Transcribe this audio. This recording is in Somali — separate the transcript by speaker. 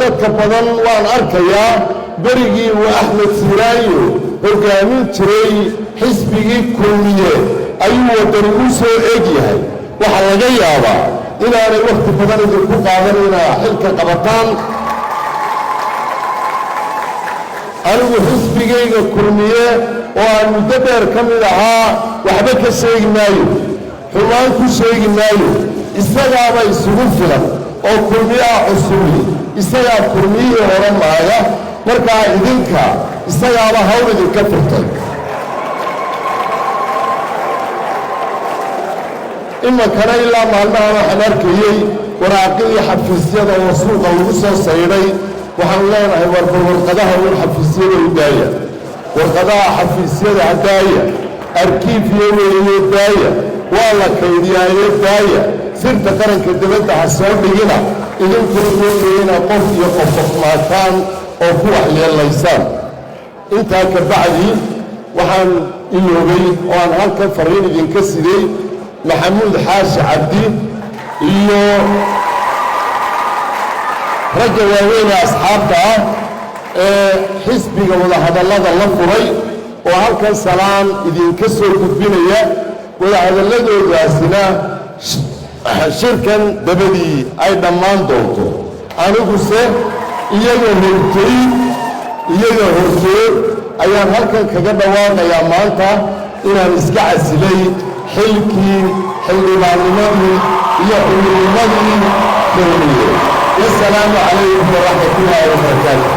Speaker 1: dadka badan waan arkayaa berigii uu Axmed Siraayo hogaamin jiray xisbigii kulmiye ayuu wadani u soo eegyahay waxa laga yaabaa inaanay waqti badan idinku qaadan inaa xilka qabataan anigu xisbigayga kulmiye oo aan muddo dheer ka mid ahaa waxba ka sheegi maayo xumaan ku sheegi maayo isagaaba isugu filan oo kulmiyaha cusubi isagaa kulmiyihii hore maaya markaa idinka isagaaba hawl idinka furtay imankana ilaa maalmahan waxaan arkayey waraaqihii xafiisyada oo suuqa lagu soo saydhay waxaan leenahay warqadaha uun xafiisyada u daaya warqadaha xafiisyada daaya arkiifyo weeye daaya waa la kaydiyaayo daaya sirta qaranka dibadda ha soo dhigina idinkuna mooyeyna qof iyo qofqofmaataan oo ku waxyeelaysaan intaa ka bacdi waxaan iloobay oo aan halkan fariin idinka siday maxamuud xaashi cabdi iyo ragga waaweyn asxaabta ah ee xisbiga wadahadallada la furay oo halkan salaan idinka soo gudbinaya wadahadalladoodaasina shirkan dabadii ay dhammaan doonto aniguse iyaga hortay ayaan halkan kaga dhawaaqayaa maanta inaan iska casilay xilkii xildhibaannimadii iyo xubinnimadii kulmiye والسلام عليكم ورحمة الله وبركاته